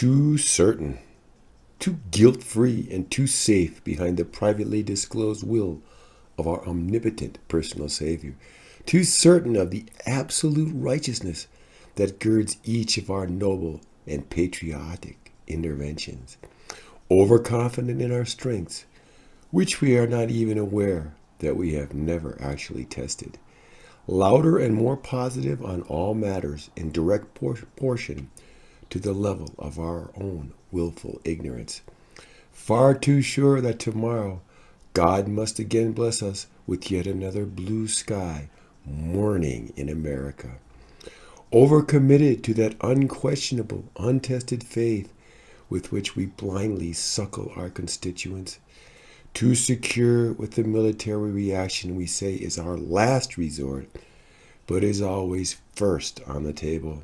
too certain, too guilt-free, and too safe behind the privately disclosed will of our omnipotent personal Savior, too certain of the absolute righteousness that girds each of our noble and patriotic interventions, overconfident in our strengths, which we are not even aware that we have never actually tested, louder and more positive on all matters in direct proportion to the level of our own willful ignorance, far too sure that tomorrow God must again bless us with yet another blue sky morning in America, overcommitted to that unquestionable, untested faith with which we blindly suckle our constituents, too secure with the military reaction we say is our last resort, but is always first on the table,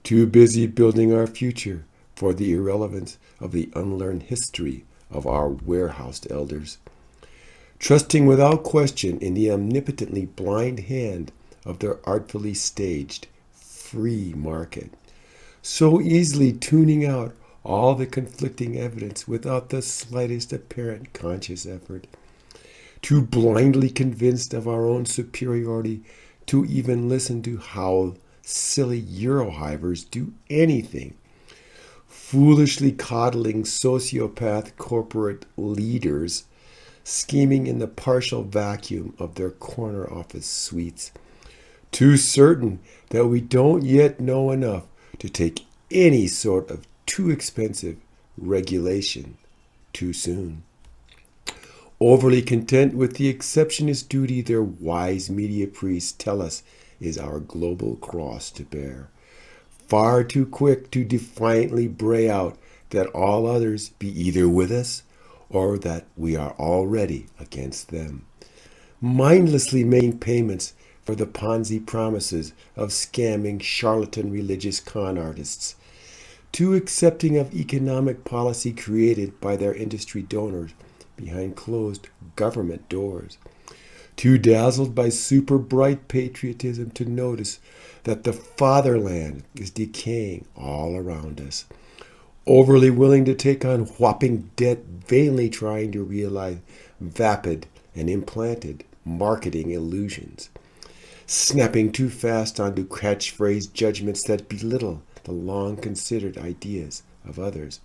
too busy building our future for the irrelevance of the unlearned history of our warehoused elders, trusting without question in the omnipotently blind hand of their artfully staged free market, so easily tuning out all the conflicting evidence without the slightest apparent conscious effort, too blindly convinced of our own superiority to even listen to how silly Eurohivers do anything, foolishly coddling sociopath corporate leaders, scheming in the partial vacuum of their corner office suites, too certain that we don't yet know enough to take any sort of too expensive regulation too soon. Overly content with the exceptionist duty their wise media priests tell us is our global cross to bear. Far too quick to defiantly bray out that all others be either with us or that we are already against them. Mindlessly making payments for the Ponzi promises of scamming charlatan religious con artists, too accepting of economic policy created by their industry donors behind closed government doors, too dazzled by super bright patriotism to notice that the fatherland is decaying all around us, overly willing to take on whopping debt, vainly trying to realize vapid and implanted marketing illusions, snapping too fast onto catchphrase judgments that belittle the long-considered ideas of others,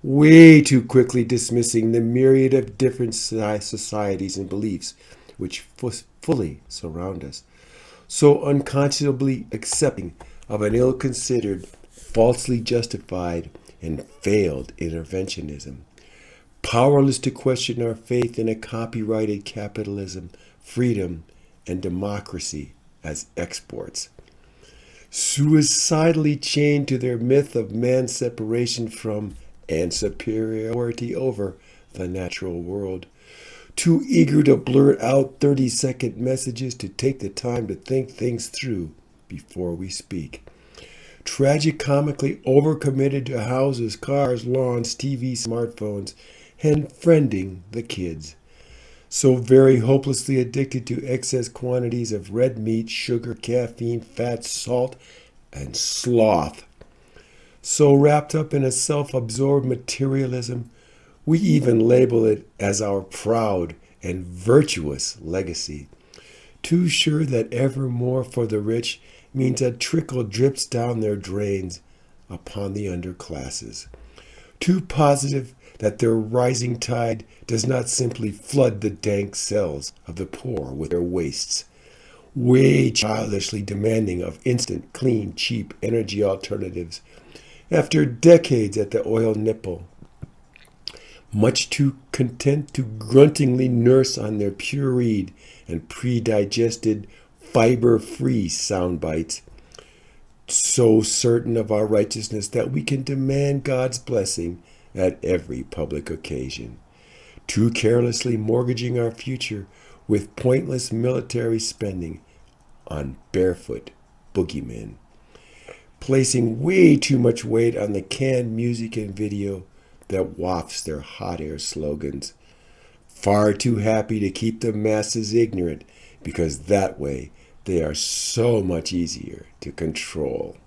way too quickly dismissing the myriad of different societies and beliefs which fully surround us, so unconscionably accepting of an ill-considered, falsely justified, and failed interventionism, powerless to question our faith in a copyrighted capitalism, freedom, and democracy as exports, suicidally chained to their myth of man's separation from and superiority over the natural world, too eager to blurt out 30-second messages to take the time to think things through before we speak, tragicomically overcommitted to houses, cars, lawns, TV, smartphones, and friending the kids, so very hopelessly addicted to excess quantities of red meat, sugar, caffeine, fat, salt, and sloth, so wrapped up in a self-absorbed materialism, we even label it as our proud and virtuous legacy, too sure that ever more for the rich means a trickle drips down their drains upon the underclasses, too positive that their rising tide does not simply flood the dank cells of the poor with their wastes, way childishly demanding of instant, clean, cheap energy alternatives after decades at the oil nipple, much too content to gruntingly nurse on their pureed and pre-digested fiber-free sound bites, so certain of our righteousness that we can demand God's blessing at every public occasion, too carelessly mortgaging our future with pointless military spending on barefoot boogeymen, placing way too much weight on the canned music and video that wafts their hot air slogans, far too happy to keep the masses ignorant because that way they are so much easier to control.